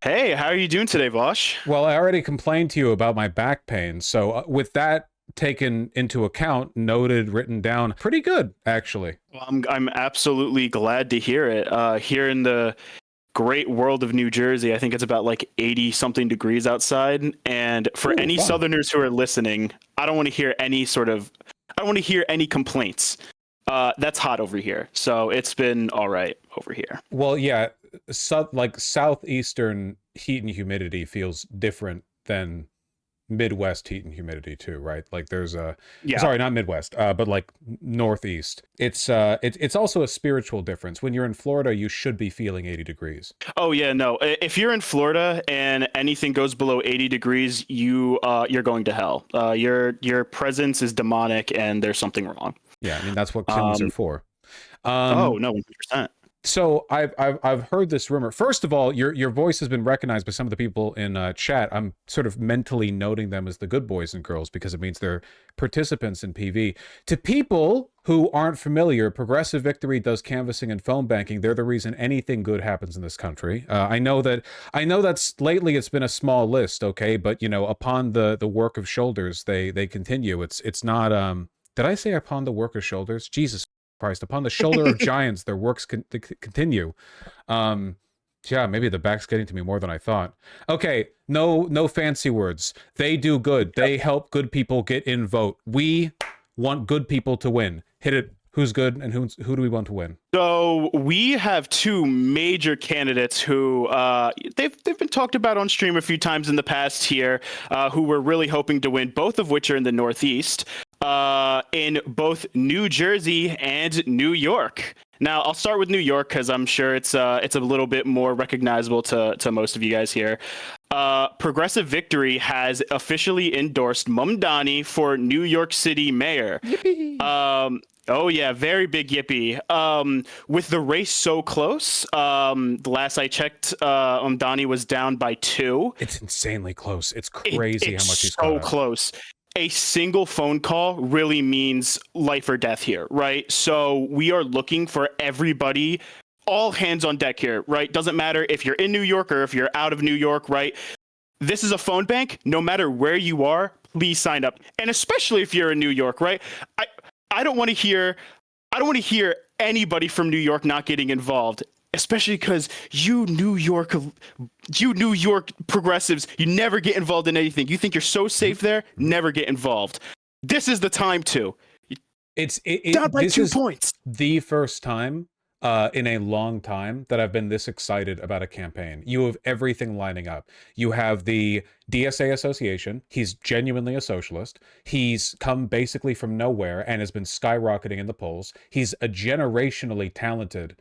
Hey, how are you doing today, Vosh? Well, I already complained to you about my back pain. So, with that taken into account, noted, written down, pretty good, actually. Well, I'm absolutely glad to hear it. Here in the great world of New Jersey, I think it's about like 80 something degrees outside. And for Ooh, any fun. Southerners who are listening, I don't want to hear I don't want to hear any complaints. That's hot over here. So it's been all right over here. Well, yeah, like southeastern heat and humidity feels different than Midwest heat and humidity too, right? Like there's a Yeah. sorry, not Midwest, but like Northeast. It's also a spiritual difference. When you're in Florida, you should be feeling 80 degrees. Oh yeah, no. If you're in Florida and anything goes below 80 degrees, you're going to hell. Your presence is demonic and there's something wrong. Yeah, I mean that's what Kims are Um, for. oh Um, no, 100%. So I've heard this rumor. First of all, your voice has been recognized by some of the people in chat. I'm sort of mentally noting them as the good boys and girls because it means they're participants in PV. To people who aren't familiar, Progressive Victory does canvassing and phone banking. They're the reason anything good happens in this country. I know that's lately it's been a small list, okay, but you know, upon the work of shoulders, they continue. It's not Did I say upon the work of shoulders? Jesus Christ, upon the shoulder of giants, their works continue. Um, yeah, maybe the back's getting to me more than I thought. Okay, no fancy words. They do good. They help good people get in vote. We want good people to win. Hit it. Who's good and who do we want to win? So we have two major candidates who they've been talked about on stream a few times in the past here, who we're really hoping to win. Both of which are in the Northeast, in both New Jersey and New York. Now I'll start with New York because I'm sure it's a little bit more recognizable to most of you guys here. Progressive Victory has officially endorsed Mamdani for New York City mayor. Yippee. Oh yeah, very big yippee. With the race so close, the last I checked, Donnie was down by 2. It's insanely close. It's crazy how It's much he's caught so up. close. A single phone call really means life or death here, right? So we are looking for everybody, all hands on deck here, right? Doesn't matter if you're in New York or if you're out of New York, right? This is a phone bank. No matter where you are, please sign up, and especially if you're in New York, right? I don't want to hear anybody from New York not getting involved, especially because you New York progressives, you never get involved in anything. You think you're so safe there, never get involved. This is the time to. Down by This 2 is points. the first time in a long time that I've been this excited about a campaign. You have everything lining up. You have the DSA Association. He's genuinely a socialist. He's come basically from nowhere and has been skyrocketing in the polls. He's a generationally talented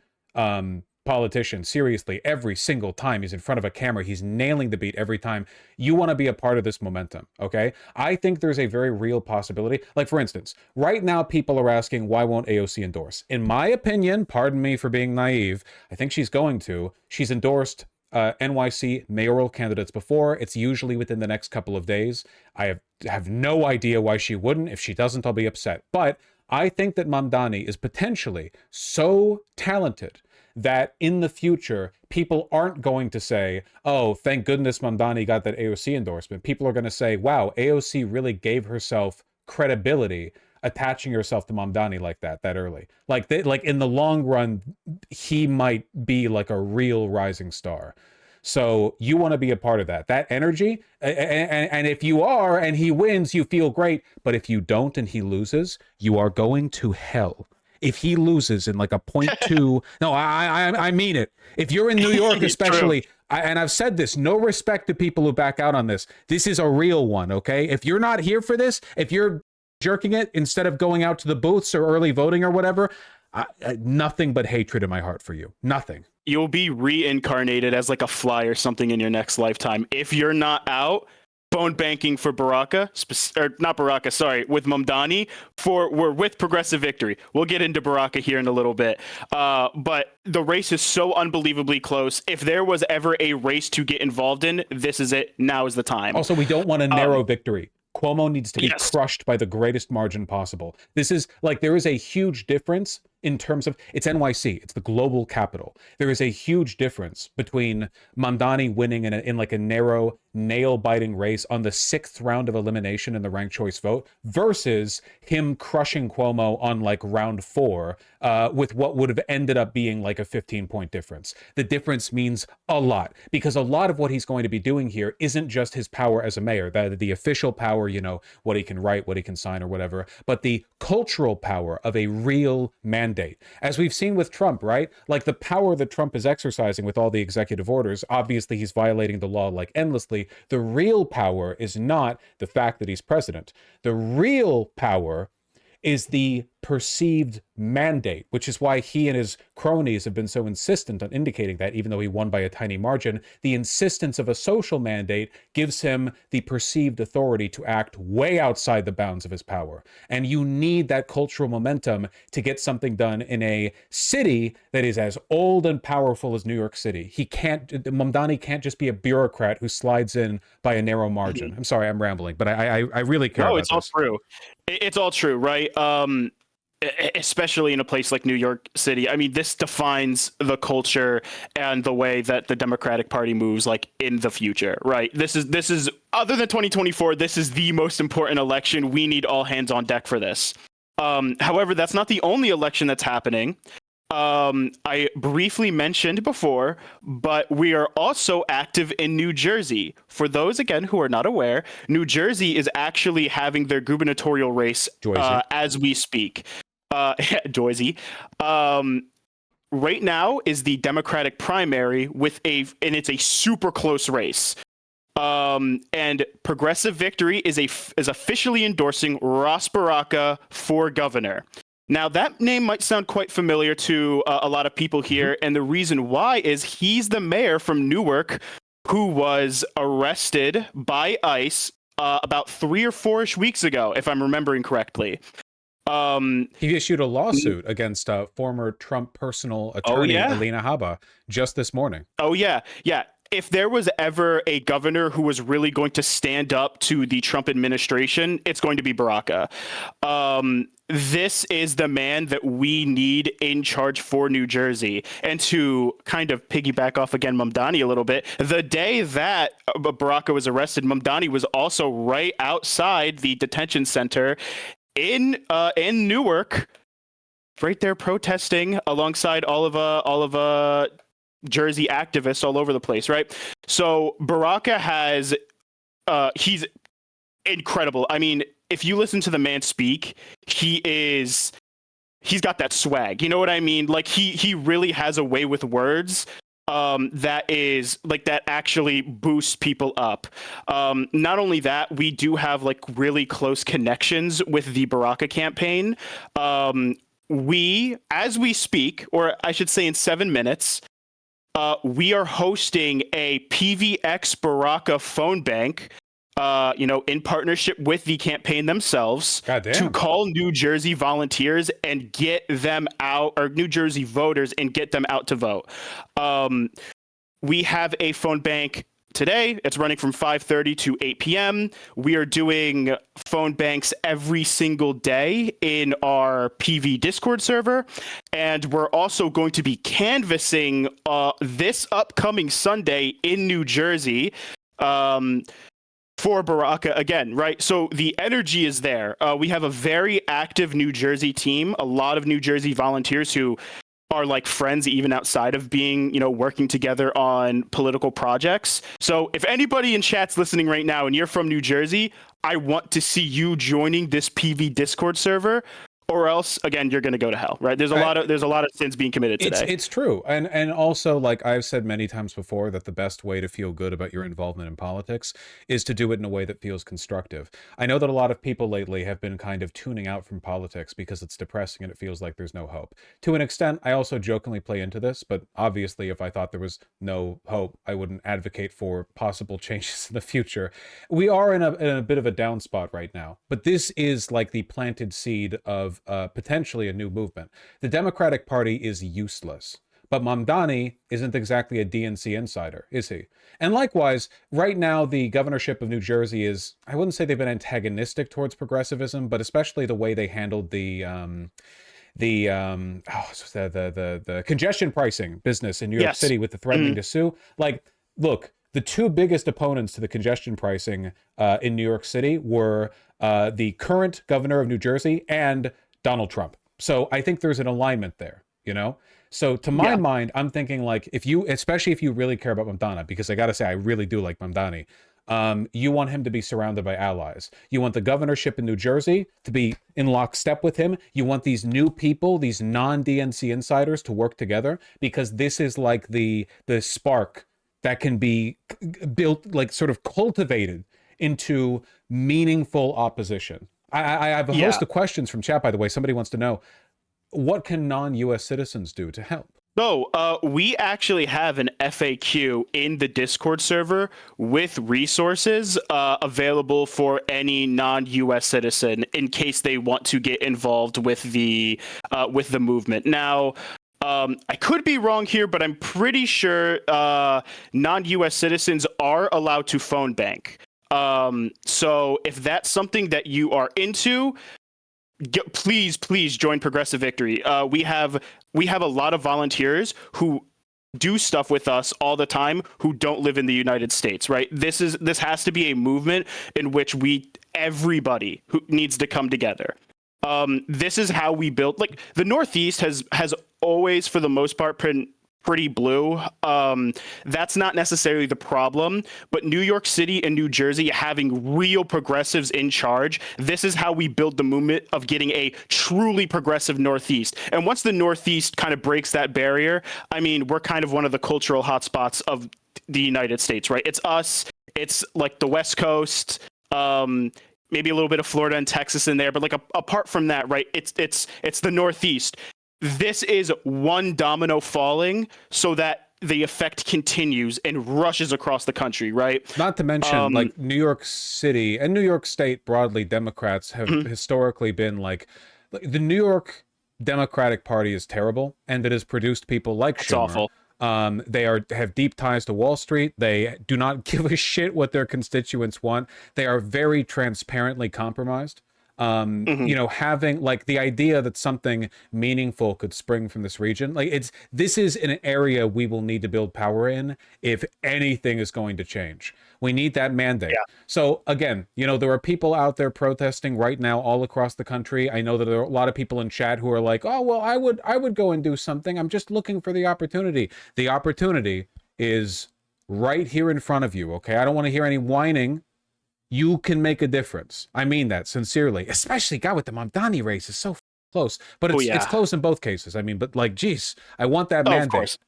politician. Seriously, every single time he's in front of a camera, he's nailing the beat every time. You want to be a part of this momentum, okay? I think there's a very real possibility. Like, for instance, right now people are asking, why won't AOC endorse? In my opinion, pardon me for being naive, I think she's going to. She's endorsed NYC mayoral candidates before. It's usually within the next couple of days. I have no idea why she wouldn't. If she doesn't, I'll be upset. But I think that Mamdani is potentially so talented that in the future, people aren't going to say, oh, thank goodness Mamdani got that AOC endorsement. People are going to say, wow, AOC really gave herself credibility attaching herself to Mamdani like that early. Like in the long run, he might be like a real rising star. So you want to be a part of that energy. And if you are and he wins, you feel great. But if you don't and he loses, you are going to hell. If he loses in like a 0.2, no, I mean it. If you're in New York, especially, and I've said this, no respect to people who back out on this. This is a real one, okay? If you're not here for this, if you're jerking it instead of going out to the booths or early voting or whatever, nothing but hatred in my heart for you. Nothing. You'll be reincarnated as like a fly or something in your next lifetime. If you're not out, phone banking for Baraka, or not Baraka, sorry, with Mamdani, we're with Progressive Victory. We'll get into Baraka here in a little bit. But the race is so unbelievably close. If there was ever a race to get involved in, this is it. Now is the time. Also, we don't want a narrow victory. Cuomo needs to be Yes. crushed by the greatest margin possible. This is like, there is a huge difference in terms of it's NYC, it's the global capital. There is a huge difference between Mamdani winning in like a narrow, nail-biting race on the 6th round of elimination in the ranked choice vote versus him crushing Cuomo on like round 4 with what would have ended up being like a 15-point difference. The difference means a lot because a lot of what he's going to be doing here isn't just his power as a mayor, the official power, you know, what he can write, what he can sign or whatever, but the cultural power of a real mandate. As we've seen with Trump, right? Like the power that Trump is exercising with all the executive orders, obviously he's violating the law like endlessly. The real power is not the fact that he's president. The real power is the perceived mandate, which is why he and his cronies have been so insistent on indicating that, even though he won by a tiny margin. The insistence of a social mandate gives him the perceived authority to act way outside the bounds of his power. And you need that cultural momentum to get something done in a city that is as old and powerful as New York City. Mamdani can't just be a bureaucrat who slides in by a narrow margin. I'm sorry, I'm rambling, but I really care about this. No, it's all true. It's all true, right? Especially in a place like New York City. I mean, this defines the culture and the way that the Democratic Party moves like in the future, right? This is other than 2024, this is the most important election. We need all hands on deck for this. However, that's not the only election that's happening. I briefly mentioned before, but we are also active in New Jersey. For those, again, who are not aware, New Jersey is actually having their gubernatorial race as we speak. Joyzy. Right now is the Democratic primary and it's a super close race. And Progressive Victory is officially endorsing Ross Baraka for governor. Now, that name might sound quite familiar to a lot of people here, and the reason why is he's the mayor from Newark who was arrested by ICE about 3 or 4-ish weeks ago, if I'm remembering correctly. He issued a lawsuit against former Trump personal attorney Alina Habba just this morning. Oh, yeah. Yeah. If there was ever a governor who was really going to stand up to the Trump administration, it's going to be Baraka. This is the man that we need in charge for New Jersey. And to kind of piggyback off again Mamdani a little bit, the day that Baraka was arrested, Mamdani was also right outside the detention center in Newark, right there protesting alongside all of Jersey activists all over the place, right? So Baraka he's incredible. I mean, if you listen to the man speak, he's got that swag. You know what I mean? Like he really has a way with words that actually boosts people up. Not only that, we do have like really close connections with the Baraka campaign. As we speak, or I should say in 7 minutes, we are hosting a PVX Baraka phone bank, in partnership with the campaign themselves, to call New Jersey volunteers and get them out, or New Jersey voters and get them out to vote. We have a phone bank today. It's running from 5:30 to 8 p.m. We are doing phone banks every single day in our PV Discord server. And we're also going to be canvassing this upcoming Sunday in New Jersey for Baraka again, right? So the energy is there. We have a very active New Jersey team, a lot of New Jersey volunteers who are like friends even outside of being, working together on political projects. So if anybody in chat's listening right now and you're from New Jersey, I want to see you joining this PV Discord server, or else again you're going to go to hell, right? There's a lot of sins being committed today. It's true. And also, like I've said many times before, that the best way to feel good about your involvement in politics is to do it in a way that feels constructive. I know that a lot of people lately have been kind of tuning out from politics because it's depressing and it feels like there's no hope. To an extent, I also jokingly play into this, but obviously if I thought there was no hope, I wouldn't advocate for possible changes in the future. We are in a bit of a down spot right now, but this is like the planted seed of potentially a new movement. The Democratic Party is useless, but Mamdani isn't exactly a DNC insider, is he? And likewise, right now, the governorship of New Jersey is, I wouldn't say they've been antagonistic towards progressivism, but especially the way they handled the the congestion pricing business in New York Yes. City with the threatening to sue. Like, look, the two biggest opponents to the congestion pricing in New York City were the current governor of New Jersey and Donald Trump. So I think there's an alignment there, you know? So to my Yeah. mind, I'm thinking like if you, especially if you really care about Mamdani, because I gotta say I really do like Mamdani. You want him to be surrounded by allies. You want the governorship in New Jersey to be in lockstep with him. You want these new people, these non-DNC insiders, to work together, because this is like the spark that can be built, like sort of cultivated into meaningful opposition. I have a Yeah. host of questions from chat, by the way. Somebody wants to know, what can non-US citizens do to help? No, we actually have an FAQ in the Discord server with resources available for any non-US citizen in case they want to get involved with the movement. Now, I could be wrong here, but I'm pretty sure non-US citizens are allowed to phone bank. So if that's something that you are into, please join Progressive Victory. We have a lot of volunteers who do stuff with us all the time who don't live in the United States, right? This has to be a movement in which everybody who needs to come together. This is how we built, like, the Northeast has always, for the most part, been pretty blue. That's not necessarily the problem, but New York City and New Jersey having real progressives in charge, this is how we build the movement of getting a truly progressive Northeast. And once the Northeast kind of breaks that barrier, I mean, we're kind of one of the cultural hotspots of the United States, right? It's us, it's like the West Coast, maybe a little bit of Florida and Texas in there, but like apart from that, right? It's the Northeast. This is one domino falling so that the effect continues and rushes across the country, right? Not to mention, like, New York City and New York State broadly, Democrats have historically been like the New York Democratic Party is terrible, and it has produced people like It's Schumer. awful. They have deep ties to Wall Street. They do not give a shit what their constituents want. They are very transparently compromised. You know, having like the idea that something meaningful could spring from this region, like this is an area we will need to build power in if anything is going to change. We need that mandate. Yeah. So again, you know, there are people out there protesting right now all across the country. I know that there are a lot of people in chat who are like, oh, well, I would go and do something. I'm just looking for the opportunity. The opportunity is right here in front of you. Okay. I don't want to hear any whining. You can make a difference. I mean that sincerely, especially God with the Mamdani race is so close, but it's close in both cases. I mean, but like, geez, I want that mandate. Of course.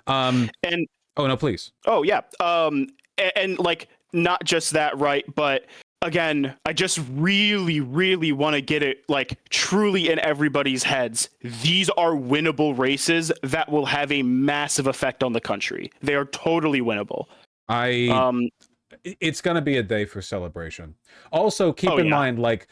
And oh no, please. oh yeah. And like, not just that, right? But again, I just really want to get it like truly in everybody's heads. These are winnable races that will have a massive effect on the country. They are totally winnable. It's going to be a day for celebration. Also, keep in mind, like,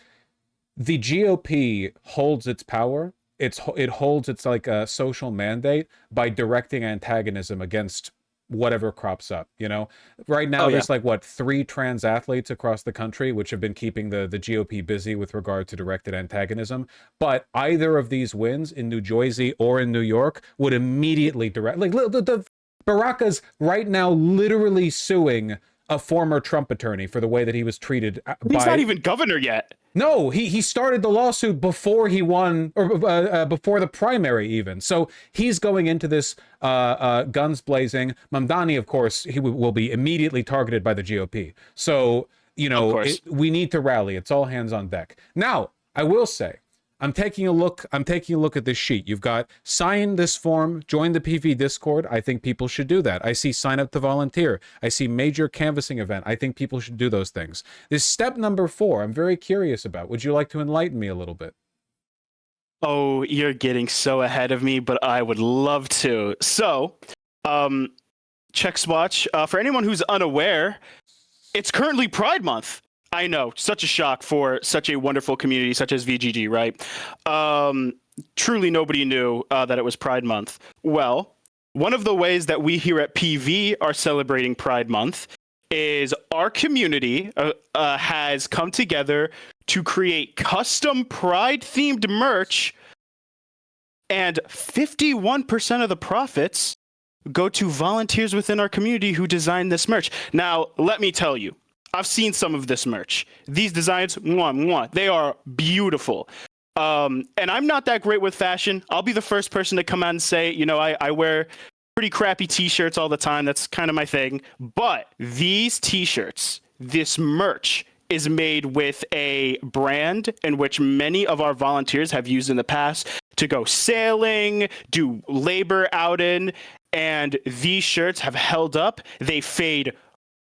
the GOP holds its power. It holds its like a social mandate by directing antagonism against whatever crops up. You know, right now there's like what 3 trans athletes across the country which have been keeping the GOP busy with regard to directed antagonism. But either of these wins in New Jersey or in New York would immediately direct, like, the Baraka's right now literally suing a former Trump attorney for the way that he was treated. He's not even governor yet. No, he started the lawsuit before he won, or before the primary even. So he's going into this guns blazing. Mamdani, of course, he will be immediately targeted by the GOP. So, you know, we need to rally. It's all hands on deck. Now, I will say, I'm taking a look at this sheet. You've got sign this form, join the PV Discord. I think people should do that. I see sign up to volunteer. I see major canvassing event. I think people should do those things. This step number 4, I'm very curious about. Would you like to enlighten me a little bit? Oh, you're getting so ahead of me, but I would love to. So, check Swatch. For anyone who's unaware, it's currently Pride Month. I know, such a shock for such a wonderful community such as VGG, right? Truly nobody knew that it was Pride Month. Well, one of the ways that we here at PV are celebrating Pride Month is our community has come together to create custom Pride-themed merch And 51% of the profits go to volunteers within our community who designed this merch. Now, let me tell you, I've seen some of this merch. These designs, they are beautiful. And I'm not that great with fashion. I'll be the first person to come out and say, I wear pretty crappy t-shirts all the time. That's kind of my thing. But these t-shirts, this merch, is made with a brand in which many of our volunteers have used in the past to go sailing, do labor out in, and these shirts have held up. They fade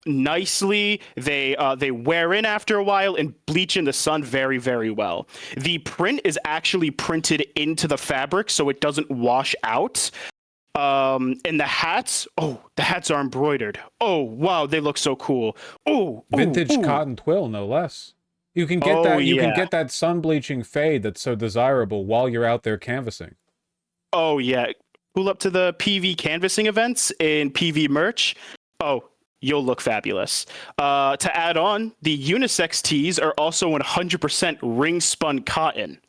nicely. They wear in after a while and bleach in the sun very, very well. The print is actually printed into the fabric so it doesn't wash out. And the hats are embroidered. Oh, wow, they look so cool. Vintage cotton twill, no less. You can get can get that sun bleaching fade that's so desirable while you're out there canvassing. Oh yeah. Pull up to the PV canvassing events in PV merch. Oh, you'll look fabulous. To add on, the unisex tees are also 100% ring spun cotton.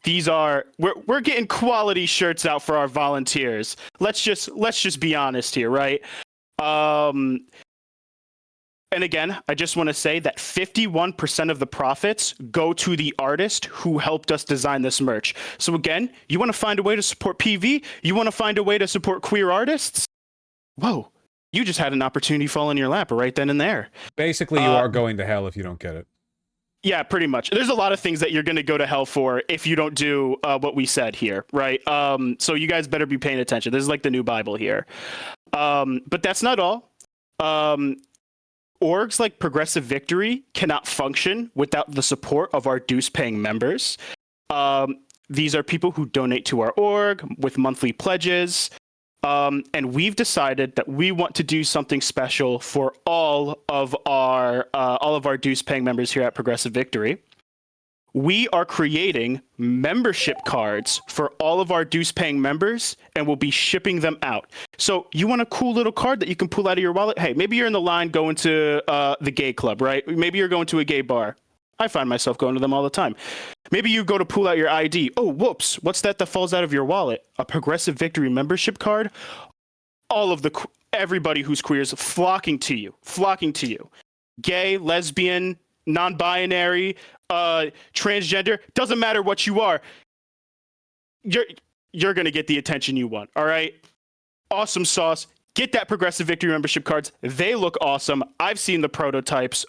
These are we're getting quality shirts out for our volunteers. Let's just be honest here, right? And again, I just want to say that 51% of the profits go to the artist who helped us design this merch. So again, you want to find a way to support PV? You want to find a way to support queer artists? Whoa, you just had an opportunity fall in your lap right then and there. Basically, you are going to hell if you don't get it. Yeah, pretty much. There's a lot of things that you're going to go to hell for if you don't do what we said here, right? So you guys better be paying attention. This is like the new Bible here. But that's not all. Orgs like Progressive Victory cannot function without the support of our dues-paying members. These are people who donate to our org with monthly pledges. And we've decided that we want to do something special for all of our dues-paying members here at Progressive Victory. We are creating membership cards for all of our dues-paying members, and we'll be shipping them out. So you want a cool little card that you can pull out of your wallet? Hey, maybe you're in the line going to the gay club, right? Maybe you're going to a gay bar. I find myself going to them all the time. Maybe you go to pull out your ID. Oh, whoops. What's that falls out of your wallet? A Progressive Victory membership card? Everybody who's queer is flocking to you. Gay, lesbian, non-binary, transgender, doesn't matter what you are. You're going to get the attention you want, all right? Awesome sauce. Get that Progressive Victory membership cards. They look awesome. I've seen the prototypes.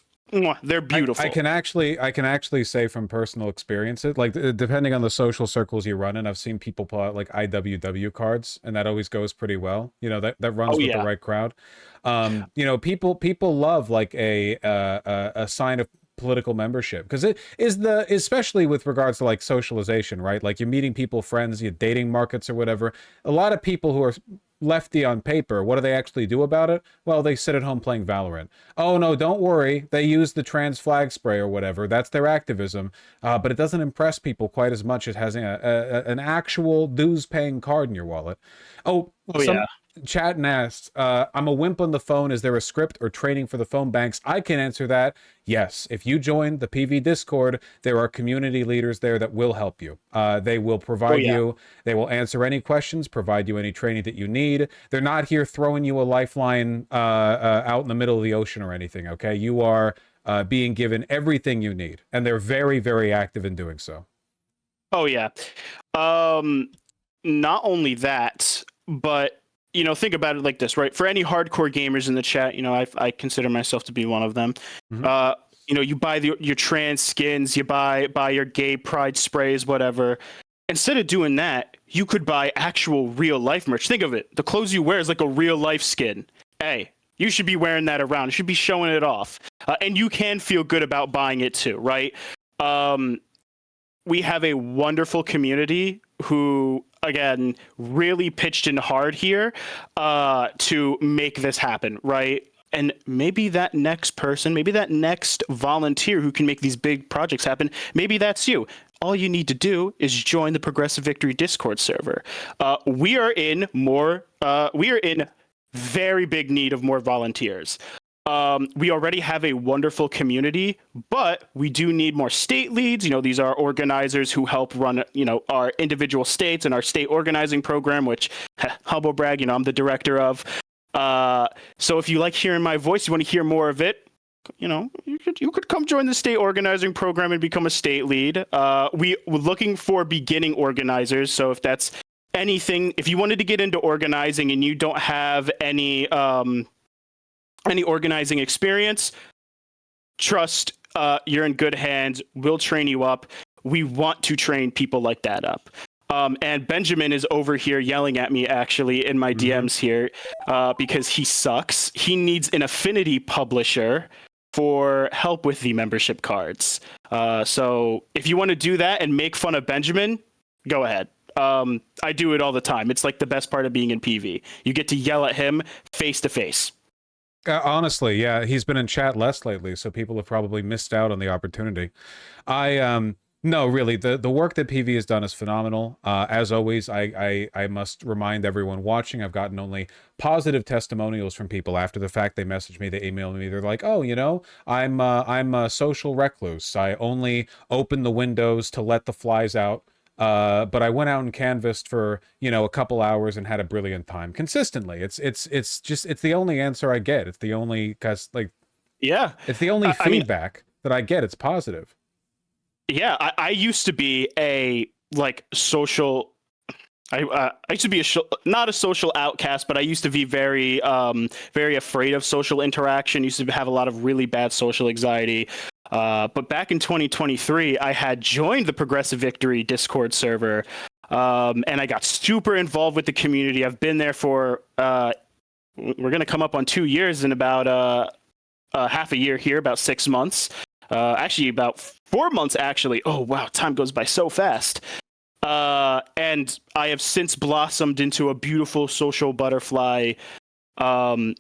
They're beautiful. I can actually say from personal experience, like depending on the social circles you run in, I've seen people pull out like IWW cards, and that always goes pretty well. That runs with the right crowd. People love like a sign of political membership because it is especially with regards to like socialization, right? Like you're meeting people, friends, you're dating markets or whatever. A lot of people who are lefty on paper, what do they actually do about it? Well, they sit at home playing Valorant. Oh no, don't worry, they use the trans flag spray or whatever. That's their activism, but it doesn't impress people quite as much as having an actual dues paying card in your wallet. Chat asked, I'm a wimp on the phone. Is there a script or training for the phone banks? I can answer that. Yes. If you join the PV Discord, there are community leaders there that will help you. They will provide you. They will answer any questions, provide you any training that you need. They're not here throwing you a lifeline out in the middle of the ocean or anything, okay? You are being given everything you need. And they're very, very active in doing so. Oh, yeah. Not only that, but think about it like this, right? For any hardcore gamers in the chat, I consider myself to be one of them. Mm-hmm. You buy your trans skins, you buy your gay pride sprays, whatever. Instead of doing that, you could buy actual real life merch. Think of it. The clothes you wear is like a real life skin. Hey, you should be wearing that around. You should be showing it off. And you can feel good about buying it too, right? We have a wonderful community who, again, really pitched in hard here to make this happen, right? And maybe that next person, maybe that next volunteer who can make these big projects happen, maybe that's you. All you need to do is join the Progressive Victory Discord server. We are in very big need of more volunteers. We already have a wonderful community, but we do need more state leads. These are organizers who help run, our individual states and our state organizing program, which, humble brag, I'm the director of. So if you like hearing my voice, you want to hear more of it, you could come join the state organizing program and become a state lead. We're looking for beginning organizers. So if that's anything, if you wanted to get into organizing and you don't have any organizing experience, trust, you're in good hands. We'll train you up. We want to train people like that up. And Benjamin is over here yelling at me, actually, in my DMs here, because he sucks. He needs an affinity publisher for help with the membership cards. So if you want to do that and make fun of Benjamin, go ahead. I do it all the time. It's like the best part of being in PV. You get to yell at him face to face. Honestly, yeah, he's been in chat less lately, so people have probably missed out on the opportunity. No, really, the work that PV has done is phenomenal. As always, I must remind everyone watching, I've gotten only positive testimonials from people after the fact. They message me, they email me, they're like, oh, I'm a social recluse. I only open the windows to let the flies out. But I went out and canvassed for, a couple hours and had a brilliant time consistently. It's the only answer I get. It's the only, it's the only feedback that I get. It's positive. Yeah. I used to be a social, I used to be not a social outcast, but I used to be very, very afraid of social interaction. Used to have a lot of really bad social anxiety. But back in 2023, I had joined the Progressive Victory Discord server, and I got super involved with the community. I've been there for, we're going to come up on 2 years in about half a year here, about 6 months. Actually, about 4 months, actually. Oh, wow, time goes by so fast. And I have since blossomed into a beautiful social butterfly. And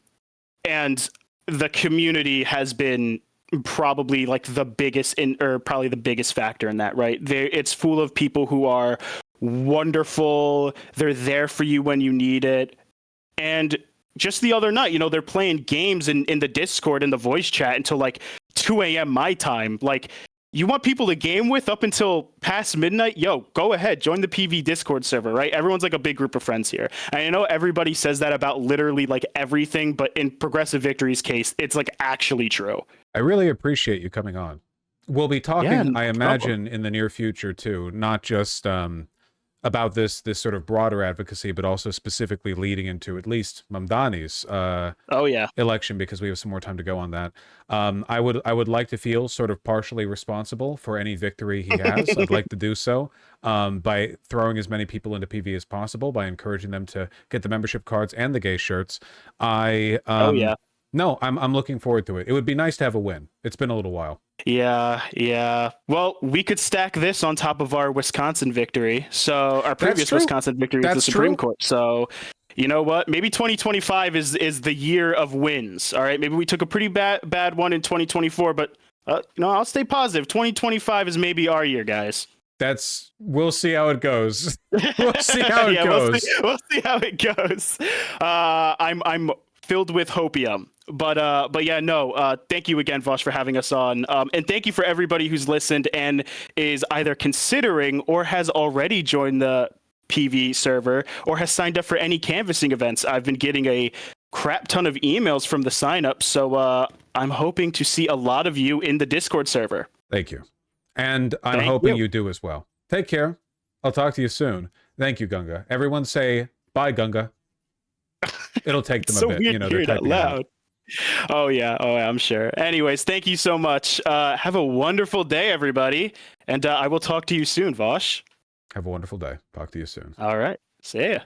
the community has been probably the biggest probably the biggest factor in that, right? It's full of people who are wonderful. They're there for you when you need it. And just the other night, they're playing games in the Discord and the voice chat until 2 a.m. my time. You want people to game with up until past midnight? Yo, go ahead. Join the PV Discord server, right? Everyone's a big group of friends here. And I know everybody says that about literally everything, but in Progressive Victory's case, it's actually true. I really appreciate you coming on. We'll be talking, Yeah, I imagine, in the near future too, not just about this sort of broader advocacy, but also specifically leading into at least Mamdani's election, because we have some more time to go on that. I would like to feel sort of partially responsible for any victory he has. I'd like to do so by throwing as many people into PV as possible, by encouraging them to get the membership cards and the gay shirts. No, I'm looking forward to it. It would be nice to have a win. It's been a little while. Yeah. Well, we could stack this on top of our Wisconsin victory. So our previous Wisconsin victory with the Supreme Court. So you know what? Maybe 2025 is the year of wins. All right. Maybe we took a pretty bad one in 2024, but I'll stay positive. 2025 is maybe our year, guys. We'll see how it goes. We'll see how it goes. We'll see how it goes. I'm filled with hopium. But yeah, no, thank you again, Vosh, for having us on. And thank you for everybody who's listened and is either considering or has already joined the PV server or has signed up for any canvassing events. I've been getting a crap ton of emails from the signup. So I'm hoping to see a lot of you in the Discord server. Thank you. And I'm hoping you do as well. Take care. I'll talk to you soon. Thank you, Gunga. Everyone say bye, Gunga. It'll take them a bit. Weird to hear it out loud. Oh yeah, I'm sure. Anyways, thank you so much. Have a wonderful day, everybody, and I will talk to you soon, Vosh. Have a wonderful day. Talk to you soon. All right. See ya.